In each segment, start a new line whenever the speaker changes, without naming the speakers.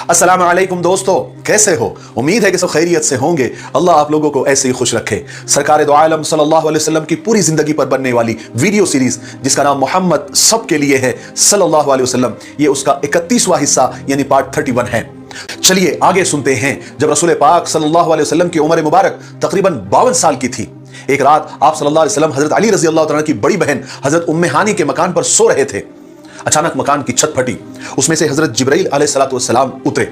अस्सलाम वालेकुम दोस्तों, कैसे हो? उम्मीद है कि सब खैरियत से होंगे। अल्लाह आप लोगों को ऐसे ही खुश रखे। सरकार दो आलम सल्लल्लाहु अलैहि वसल्लम की पूरी जिंदगी पर बनने वाली वीडियो सीरीज जिसका नाम मोहम्मद सबके लिए है सल्लल्लाहु अलैहि वसल्लम, ये उसका 31वां हिस्सा यानी पार्ट 31 है। चलिए आगे सुनते हैं। जब रसूल पाक सल्लल्लाहु अलैहि वसल्लम की उम्र मुबारक तकरीबन 52 साल की थी, एक रात आप सल्लल्लाहु अलैहि वसल्लम हजरत अली रजी अल्लाह तआला की बड़ी बहन हजरत उम्मे हानी के मकान पर सो रहे थे। अचानक मकान की छत फटी, उसमें से हजरत जिब्राइल अलैहिस्सलाम उतरे।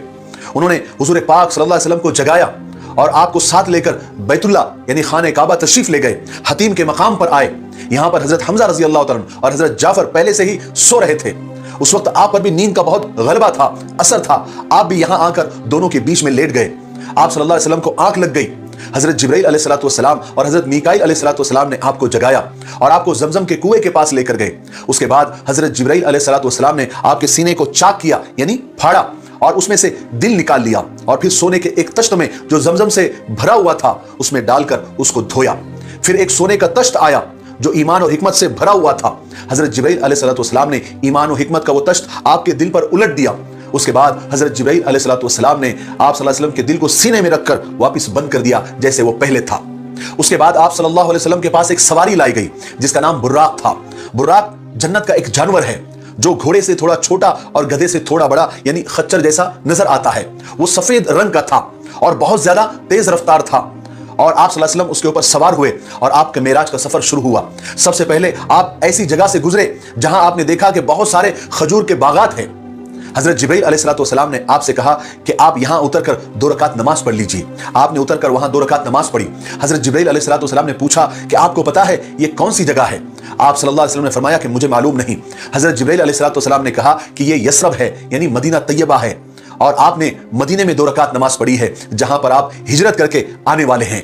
उन्होंने हुजूर पाक सल्लल्लाहु अलैहि वसल्लम को जगाया और आपको साथ लेकर बैतुल्ला यानी खाने काबा तशरीफ ले गए। हतीम के मकाम पर आए। यहां पर हजरत हमजा रजी अल्लाह तआला और हजरत जाफर पहले से ही सो रहे थे। उस वक्त आप पर भी नींद का बहुत गलबा था, असर था। आप भी यहां आकर दोनों के बीच में लेट गए। आप सल्लल्लाहु अलैहि वसल्लम को आंख लग गई। हजरत जिब्राइल अलैहिस्सलाम और हजरत मीकाईल अलैहिस्सलाम ने आपको जगाया और आपको जमजम के कुएं के पास लेकर गए। उसके बाद हजरत जिब्राइल अलैहिस्सलाम ने आपके सीने को चाक किया यानी फाड़ा और उसमें से दिल निकाल लिया और फिर सोने के एक तश्त में जो जमजम से भरा हुआ था उसमें डालकर उसको धोया। फिर एक सोने का तश्त आया जो ईमान और हिकमत से भरा हुआ था। हजरत जिब्राइल अलैहिस्सलाम ने ईमान और हिकमत का वो तश्त आपके दिल पर उलट दिया। उसके बाद हजरत जिब्राइल अलैहिस्सलाम ने आप सल्लल्लाहु अलैहि वसल्लम के दिल को सीने में रखकर वापस बंद कर दिया जैसे वो पहले था। उसके बाद आप सल्लल्लाहु अलैहि वसल्लम के पास एक सवारी लाई गई जिसका नाम बुर्राक था। बुर्राक जन्नत का एक जानवर है जो घोड़े से थोड़ा छोटा और गधे से थोड़ा बड़ा यानी खच्चर जैसा नजर आता है। वो सफेद रंग का था और बहुत ज्यादा तेज रफ्तार था और आप सल्लल्लाहु अलैहि वसल्लम उसके ऊपर सवार हुए और आपका मेराज का सफर शुरू हुआ। सबसे पहले आप ऐसी जगह से गुजरे जहां आपने देखा कि बहुत सारे खजूर के बागात हैं। हजरत जिब्राइल अलैहिस्सलाम ने आपसे कहा कि आप यहां उतरकर 2 रकात नमाज पढ़ लीजिए। आपने उतरकर वहां 2 रकात नमाज पढ़ी। हजरत जिब्राइल अलैहिस्सलाम ने पूछा कि आपको पता है ये कौन सी जगह है? आप सल्लल्लाहु अलैहि वसल्लम ने फरमाया कि मुझे मालूम नहीं। हजरत जिब्राइल अलैहिस्सलाम ने कहा कि ये यस्रब है यानी मदीना तैयबा है और आपने मदीने में 2 रकात नमाज पढ़ी है जहां पर आप हिजरत करके आने वाले हैं।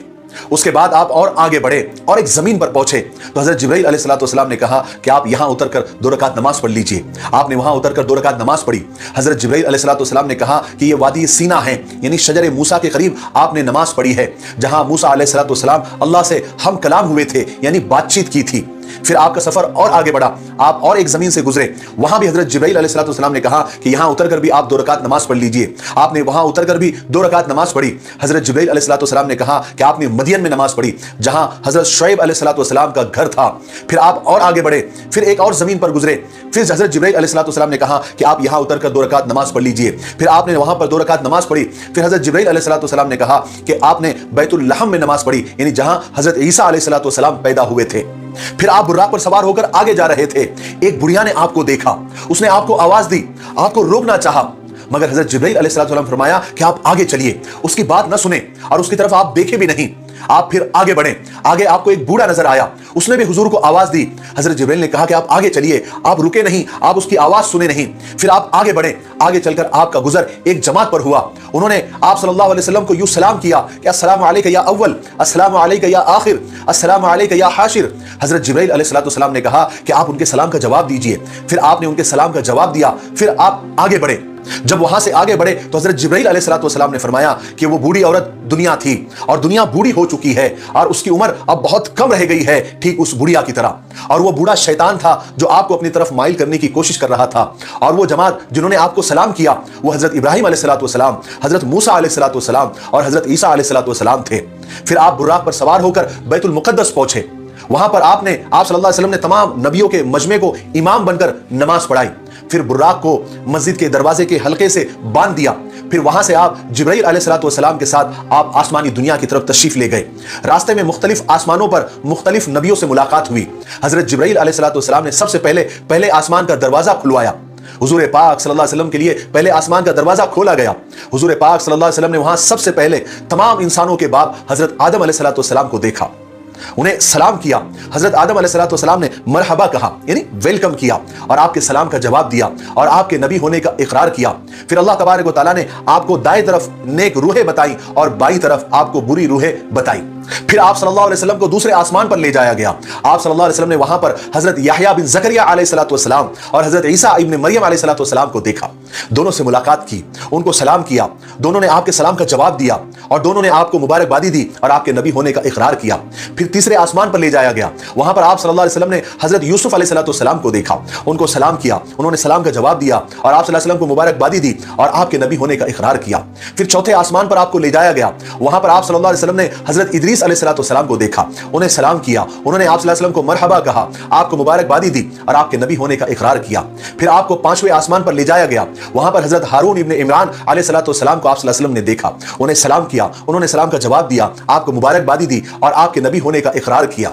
उसके बाद आप और आगे बढ़े और एक जमीन पर पहुंचे तो हजरत जिब्राइल अलैहिस्सलाम ने कहा कि आप यहां उतरकर 2 रकात नमाज पढ़ लीजिए। आपने वहां उतरकर 2 रकात नमाज पढ़ी। हजरत जिब्राइल अलैहिस्सलाम ने कहा कि यह वादी सीना है यानी शजर मूसा के करीब आपने नमाज पढ़ी है जहां मूसा अलैहिस्सलाम अल्लाह से हम कलाम हुए थे यानी बातचीत की थी। फिर आपका सफर और आगे बढ़ा। आप और एक जमीन से गुजरे। वहां भी हजरत जिब्राइल अलैहिस्सलाम ने कहा कि यहां उतरकर भी आप 2 रकात नमाज पढ़ लीजिए। आपने वहां उतरकर भी 2 रकात नमाज पढ़ी। हजरत जिब्राइल अलैहिस्सलाम ने कहा कि आपने मदियन में नमाज पढ़ी जहां हजरत शुएब अलैहिस्सलाम का घर था। फिर आप और आगे बढ़े। फिर एक और जमीन पर गुजरे। फिर हजरत जिब्राइल अलैहिस्सलाम ने कहा कि आप यहां उतरकर 2 रकात नमाज पढ़ लीजिए। फिर आपने वहां पर 2 रकात नमाज पढ़ी। फिर हजरत जिब्राइल अलैहिस्सलाम ने कहा कि आपने बैतुल लहम में नमाज पढ़ी यानी जहां हजरत ईसा अलैहिस्सलाम पैदा हुए थे। फिर आप बुर्राक पर सवार होकर आगे जा रहे थे। एक बुढ़िया ने आपको देखा, उसने आपको आवाज दी, आपको रोकना चाहा मगर हजरत जिब्राइल अलैहिस्सलाम फरमाया कि आप आगे चलिए। उसकी बात न सुने और उसकी तरफ आप देखे भी नहीं। आप फिर आगे बढ़े। आगे आपको एक बूढ़ा नजर आया, उसने भी हुजूर को आवाज दी। हजरत जिब्राइल ने कहा कि आप आगे चलिए। आप रुके नहीं, आप उसकी आवाज सुने नहीं। फिर आप आगे बढ़े। आगे चलकर आपका गुजर एक जमात पर हुआ। उन्होंने आप सल्लल्लाहु अलैहि वसल्लम को यूं सलाम किया कि अस्सलामु अलैका या अव्वल, अस्सलामु अलैका या आखिर, अस्सलामु अलैका या हाशिर। हजरत जिब्राइल अलैहिस्सलाम ने कहा कि आप उनके सलाम का जवाब दीजिए। फिर आपने उनके सलाम का जवाब दिया। फिर आप आगे बढ़े। जब वहां से आगे बढ़े तो हजरत जिब्राइल अलैहिस्सलाम ने फरमाया कि वो बूढ़ी औरत दुनिया थी और दुनिया बूढ़ी हो चुकी है और उसकी उम्र अब बहुत कम रह गई है, ठीक उस बुढ़िया की तरह। और वो बूढ़ा शैतान था जो आपको अपनी तरफ माइल करने की कोशिश कर रहा था। और वो जमात जिन्होंने आपको सलाम किया वो हजरत इब्राहिम अलैहिस्सलाम, हजरत मूसा अलैहिस्सलाम और हजरत ईसा अलैहिस्सलाम थे। फिर आप बुर्राक पर सवार होकर बैतुल मुकद्दस पहुंचे। वहां पर आप सल्लल्लाहु अलैहि वसल्लम ने तमाम नबियों के मजमे को इमाम बनकर नमाज पढ़ाई। फिर बुर्राक को मस्जिद के दरवाजे के हल्के से बांध दिया। फिर वहां से आप जिब्राइल अलैहिस्सलाम के साथ आप आसमानी दुनिया की तरफ तशरीफ ले गए। रास्ते में मुख्तलिफ आसमानों पर मुख्तलिफ नबियों से मुलाकात हुई। हजरत जिब्राइल अलैहिस्सलाम ने सबसे पहले आसमान का दरवाजा खुलवाया। हुजूर पाक सल्लल्लाहु अलैहि वसल्लम के लिए पहले आसमान का दरवाजा खोला गया। हुजूर पाक सल्लल्लाहु अलैहि वसल्लम ने वहां सबसे पहले तमाम इंसानों के बाप हजरत आदम अलैहिस्सलाम को देखा, उन्हें सलाम किया। हजरत आदम अलैहिस्सलाम ने मरहबा कहा यानी वेलकम किया और आपके सलाम का जवाब दिया और आपके नबी होने का इकरार किया। फिर अल्लाह तबारक व तआला ने आपको दाएं तरफ नेक रूहें बताई और बाईं तरफ आपको बुरी रूहें बताई। फिर आप सल्लल्लाहु अलैहि वसल्लम को दूसरे आसमान पर ले जाया गया। आप सल्लल्लाहु अलैहि वसल्लम ने वहां पर हजरत याह्या बिन ज़करिया अलैहिस्सलाम और हजरत ईसा इब्न मरियम अलैहिस्सलाम को देखा। दोनों से मुलाकात की, उनको सलाम किया, दोनों ने आपके सलाम का जवाब दिया और दोनों ने आपको मुबारकबादी दी और आपके नबी होने का इकरार किया। फिर तीसरे आसमान पर ले जाया गया। वहां पर आप सल्लल्लाहु अलैहि वसल्लम ने हजरत यूसुफ अलैहिस्सलाम को देखा, उनको सलाम किया, उन्होंने सलाम का जवाब दिया और आप सल्लल्लाहु अलैहि वसल्लम को मुबारकबादी दी और आपके नबी होने का इकरार किया। फिर चौथे आसमान पर आपको ले जाया गया। वहां पर आप सल्लल्लाहु अलैहि वसल्लम ने हजरत इदरीस अलैहिस्सलाम को देखा, उन्हें सलाम किया, उन्होंने आप सल्लल्लाहु अलैहि वसल्लम को मरहबा कहा, आपको मुबारकबादी दी और आपके नबी होने का इकरार किया। फिर आपको पांचवें आसमान पर ले जाया गया। वहां पर हजरत हारून इब्न इमरान अलैहिस्सलाम को आप सल्लल्लाहु अलैहि वसल्लम ने देखा, उन्हें सलाम किया, उन्होंने सलाम का जवाब दिया, आपको मुबारकबादी दी और आपके नबी होने का इकरार किया।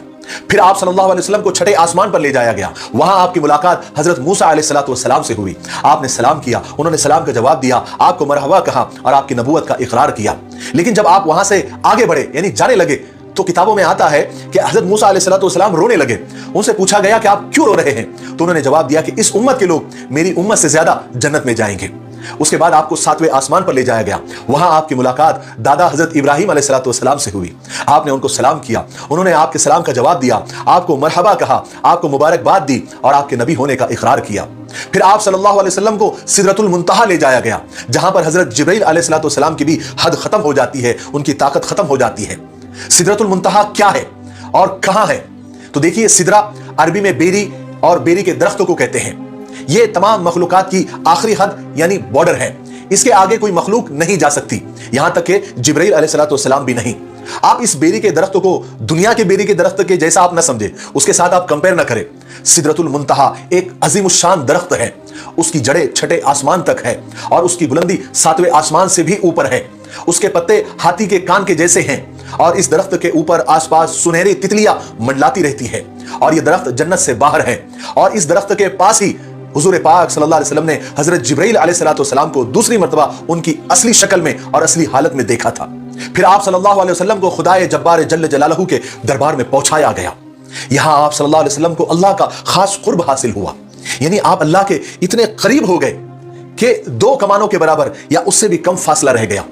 फिर आप सल्लल्लाहु अलैहि वसल्लम को छठे आसमान पर ले जाया गया। वहां आपकी मुलाकात हजरत मूसा अलैहिस्सलाम से हुई। आपने सलाम किया, उन्होंने सलाम का जवाब दिया, आपको मरहबा कहा और आपकी नबूवत का इकरार किया। लेकिन जब आप वहां से आगे बढ़े यानी जाने लगे तो किताबों में आता है कि हजरत मूसा अलैहिस्सलाम रोने लगे। उनसे पूछा गया कि आप क्यों रो रहे हैं? तो उन्होंने जवाब दिया कि इस उम्मत के लोग मेरी उम्मत से ज्यादा जन्नत में जाएंगे। उसके बाद आपको सातवें आसमान पर ले जाया गया। वहां आपकी मुलाकात दादा हजरत इब्राहिम अलैहिस्सलाम से हुई। आपने उनको सलाम किया, उन्होंने आपके सलाम का जवाब दिया, आपको मरहबा कहा, आपको मुबारकबाद दी और आपके नबी होने का इकरार किया। फिर आप सल्लल्लाहु अलैहि वसल्लम को सिदरतुल मुंतहा ले जाया गया, जहां पर हजरत जिब्रील अलैहिस्सलाम की भी हद खत्म हो जाती है, उनकी ताकत खत्म हो जाती है। सिदरतुल मुंतहा क्या है और कहां है? तो देखिए, सिदरा अरबी में बेरी और बेरी के दरख्तों को कहते हैं। ये तमाम मखलूकात की आखिरी हद यानी बॉर्डर है। इसके आगे कोई मखलूक नहीं जा सकती, यहां तक कि जिब्रील अलैहिस्सलाम भी नहीं। आप इस बेरी के दरख्त को दुनिया के बेरी के दरख्त के जैसा आप ना समझे, उसके साथ आप कंपेयर ना करें। सिदरतुल मुंतहा एक अजीमुशान दरख्त है, उसकी जड़ें छठे आसमान तक है और उसकी बुलंदी सातवें आसमान से भी ऊपर है। उसके पत्ते हाथी के कान के जैसे हैं और इस दरख्त के ऊपर आसपास सुनहरी तितलियां मंडलाती रहती है और यह दरख्त जन्नत से बाहर है। और इस दरख्त के पास ही हुजूर पाक सल्लल्लाहु अलैहि वसल्लम ने हजरत जिब्रील अलैहिस्सलाम को दूसरी मर्तबा उनकी असली शक्ल में और असली हालत में देखा था। फिर आप सल्लल्लाहु अलैहि वसल्लम को खुदाए जब्बार जल्ल जलालहू के दरबार में पहुंचाया गया। यहां आप सल्लल्लाहु अलैहि वसल्लम को अल्लाह का खास कुर्ब हासिल हुआ, यानी आप अल्लाह के इतने करीब हो गए कि 2 कमानों के बराबर या उससे भी कम फासला रह गया।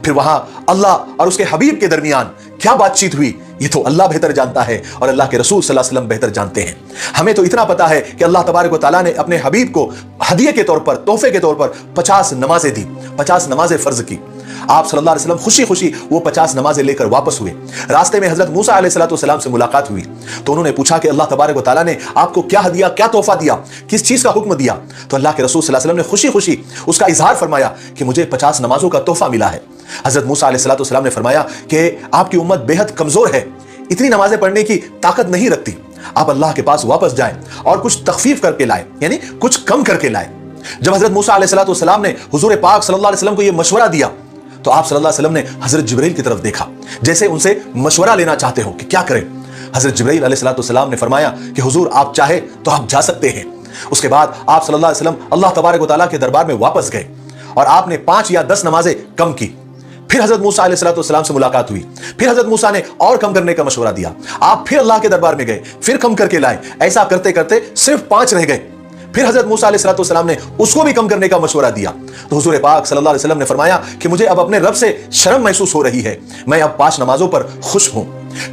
फिर वहां अल्लाह और उसके हबीब के दरमियान क्या बातचीत हुई, ये तो अल्लाह बेहतर जानता है और अल्लाह के रसूल सल्लल्लाहु अलैहि वसल्लम बेहतर जानते हैं। हमें तो इतना पता है कि अल्लाह तबारक व तआला ने अपने हबीब को हदिये के तौर पर, तोहफे के तौर पर 50 नमाजें दी, 50 नमाजें फर्ज की। आप सल्लल्लाहु अलैहि वसल्लम खुशी खुशी वो 50 नमाजें लेकर वापस हुए। रास्ते में हजरत मूसा अलैहिस्सलाम से मुलाकात हुई तो उन्होंने पूछा कि अल्लाह तबारक व तआला ने आपको क्या हदिया, क्या तोहफा दिया, किस चीज का हुक्म दिया? तो अल्लाह के रसूल सल्लल्लाहु अलैहि वसल्लम ने खुशी खुशी उसका इजहार फरमाया कि मुझे 50 नमाजों का तोहफा मिला है। हजरत मूसा अलैहिस्सलाम ने फरमाया कि आपकी उम्मत बेहद कमजोर है, इतनी नमाजें पढ़ने की ताकत नहीं रखती, आप अल्लाह के पास वापस जाएं और कुछ तखफीफ करके लाए, यानी कुछ कम करके लाए। जब हजरत मूसा अलैहिस्सलाम ने हुजूर पाक सल्लल्लाहु अलैहि वसल्लम को यह मशवरा दिया तो आप सल्लल्लाहु अलैहि वसल्लम ने हजरत जिब्रील की तरफ देखा, जैसे उनसे मशवरा लेना चाहते हो कि क्या करें। हजरत जिब्रील अलैहिस्सलाम ने फरमाया कि हुजूर आप चाहे तो आप जा सकते हैं। उसके बाद आप सल्लल्लाहु अलैहि वसल्लम अल्लाह तबारक व तआला के दरबार में वापस गए और आपने 5 या 10 नमाजें कम की। फिर हजरत मूसा अलैहिस्सलाम से मुलाकात हुई, फिर हजरत मूसा ने और कम करने का मशवरा दिया। आप फिर अल्लाह के दरबार में गए, फिर कम करके लाए। ऐसा करते करते सिर्फ 5 रह गए। फिर हजरत मूसा अलैहिस्सलाम ने उसको भी कम करने का मशवरा दिया तो हुजूर पाक सल्लल्लाहु अलैहि वसल्लम ने फरमाया कि मुझे अब अपने रब से शर्म महसूस हो रही है, मैं अब 5 नमाजों पर खुश हूं।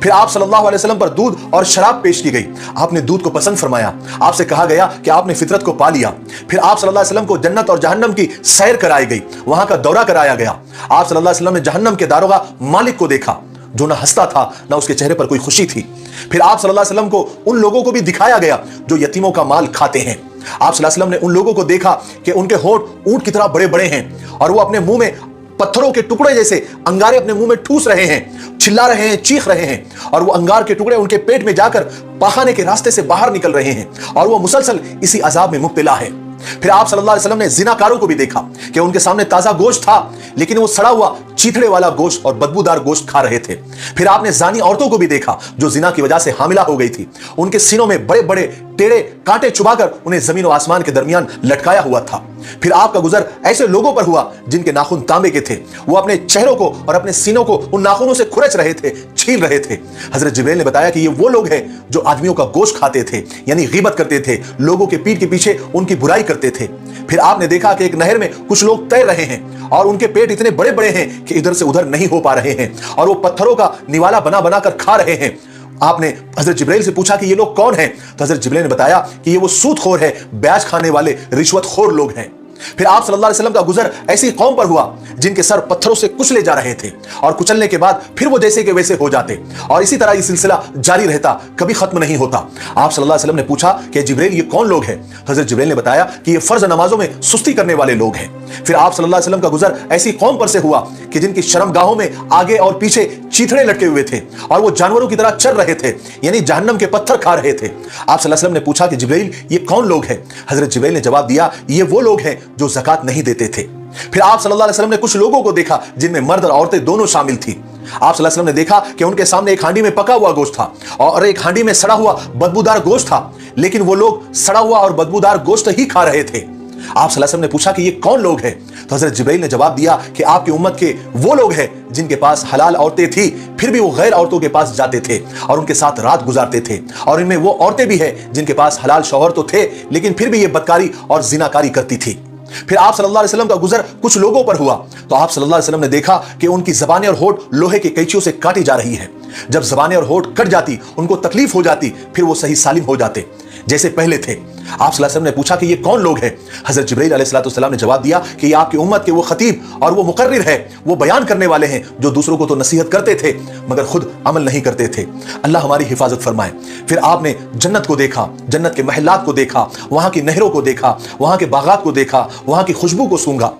फिर आप सल्लल्लाहु अलैहि वसल्लम पर दूध और शराब पेश की गई, आपने दूध को पसंद फरमाया, आपसे कहा गया कि आपने फितरत को पा लिया। फिर आप सल्लल्लाहु अलैहि वसल्लम को जन्नत और जहन्नम की सैर कराई गई, वहां का दौरा कराया गया। आप सल्लल्लाहु अलैहि वसल्लम ने जहन्नम के दारोगा मालिक को देखा जो ना हंसता था ना उसके चेहरे पर कोई खुशी थी। फिर आप सल्लल्लाहु अलैहि वसल्लम को उन लोगों को भी दिखाया गया जो यतीमों का माल खाते हैं। आप सल्लल्लाहु अलैहि वसल्लम ने उन लोगों को देखा कि उनके होंठ ऊंट की तरह बड़े बड़े हैं और वो अपने मुंह में पत्थरों के टुकड़े जैसे अंगारे अपने मुंह में ठूस रहे हैं, चिल्ला रहे हैं, चीख रहे हैं और वो अंगार के टुकड़े उनके पेट में जाकर पाखाने के रास्ते से बाहर निकल रहे हैं और वो मुसलसल इसी अजाब में मुब्तला है। फिर आप सल्लल्लाहु अलैहि वसल्लम ने जिनाकारों को भी देखा कि उनके सामने ताजा गोश्त था लेकिन वो सड़ा हुआ चीथड़े वाला गोश्त और बदबूदार गोश्त खा रहे थे। फिर आपने जानी औरतों को भी देखा जो जिना की वजह से हामिला हो गई थी, उनके सीनों में बड़े बड़े टेढ़े कांटे चुभाकर उन्हें जमीन और आसमान के दरमियान लटकाया हुआ था। फिर आपका गुजर ऐसे लोगों पर हुआ जिनके नाखून तांबे के थे, वो अपने चेहरों को और अपने सीनों को उन नाखूनों से खुरच रहे थे, छील रहे थे। हजरत जिब्रील ने बताया कि ये वो लोग हैं जो आदमियों का गोश्त खाते थे, यानी गीबत करते थे, लोगों के पीठ के पीछे उनकी बुराई करते थे। फिर आपने देखा कि एक नहर में कुछ लोग तैर रहे हैं اور ان کے پیٹ اتنے بڑے بڑے ہیں کہ ادھر سے ادھر نہیں ہو پا رہے ہیں اور وہ پتھروں کا نوالا بنا بنا کر کھا رہے ہیں۔ آپ نے حضرت جبرائیل سے پوچھا کہ یہ لوگ کون ہیں؟ تو حضرت جبرائیل نے بتایا کہ یہ وہ سود خور ہے، بیاج کھانے والے، رشوت خور لوگ ہیں۔ پھر آپ صلی اللہ علیہ وسلم کا گزر ایسی قوم پر ہوا جن کے سر پتھروں سے کچلے جا رہے تھے اور کچلنے کے بعد پھر وہ جیسے کہ ویسے ہو جاتے، اور اسی طرح یہ سلسلہ جاری رہتا، کبھی ختم نہیں ہوتا۔ آپ صلی اللہ علیہ وسلم نے پوچھا کہ جبرائیل یہ کون لوگ ہیں؟ حضرت جبرائیل نے بتایا کہ یہ فرض نمازوں میں سستی کرنے والے لوگ ہیں۔ پھر آپ صلی اللہ علیہ وسلم کا گزر ایسی قوم پر سے ہوا کہ جن کی شرمگاہوں میں آگے اور پیچھے چیتڑے لٹکے ہوئے تھے اور وہ جانوروں کی طرح چر رہے تھے، یعنی جہنم کے پتھر کھا رہے تھے۔ آپ صلی اللہ علیہ وسلم نے پوچھا کہ جبرائیل یہ کون لوگ ہیں؟ حضرت جبرائیل نے جواب دیا یہ وہ لوگ ہیں جو زکوٰۃ نہیں دیتے تھے۔ پھر آپ صلی اللہ علیہ وسلم نے کچھ لوگوں کو دیکھا جن میں مرد اور عورتیں دونوں شامل تھی۔ آپ صلی اللہ علیہ وسلم نے دیکھا کہ ان کے سامنے ایک ہانڈی میں پکا ہوا گوشت تھا اور ایک ہانڈی میں سڑا ہوا بدبودار گوشت تھا، لیکن وہ لوگ سڑا ہوا اور بدبودار گوشت ہی کھا رہے تھے۔ آپ صلی اللہ علیہ وسلم نے پوچھا کہ یہ کون لوگ ہیں؟ تو حضرت جبرائیل نے جواب دیا کہ آپ کی امت کے وہ لوگ ہیں جن کے پاس حلال عورتیں تھیں، پھر بھی وہ غیر عورتوں کے پاس جاتے تھے اور ان کے ساتھ رات گزارتے تھے، اور ان میں وہ عورتیں بھی ہیں جن کے پاس حلال شوہر تو تھے لیکن پھر بھی یہ بدکاری اور زناکاری کرتی تھی۔ پھر آپ صلی اللہ علیہ وسلم کا گزر کچھ لوگوں پر ہوا تو آپ صلی اللہ علیہ وسلم نے دیکھا کہ ان کی زبانیں اور ہونٹ لوہے کے قینچیوں سے کاٹی جا رہی ہیں۔ جب زبانیں اور ہونٹ کٹ جاتی، ان کو تکلیف ہو جاتی، پھر وہ صحیح سالم ہو جاتے جیسے پہلے تھے۔ آپ صلی اللہ علیہ وسلم نے پوچھا کہ یہ کون لوگ ہیں؟ حضرت جبرائیل علیہ السلام نے جواب دیا کہ یہ آپ کی امت کے وہ خطیب اور وہ مقرر ہے، وہ بیان کرنے والے ہیں جو دوسروں کو تو نصیحت کرتے تھے مگر خود عمل نہیں کرتے تھے۔ اللہ ہماری حفاظت فرمائے۔ پھر آپ نے جنت کو دیکھا، جنت کے محلات کو دیکھا، وہاں کی نہروں کو دیکھا، وہاں کے باغات کو دیکھا، وہاں کی خوشبو کو سونگھا۔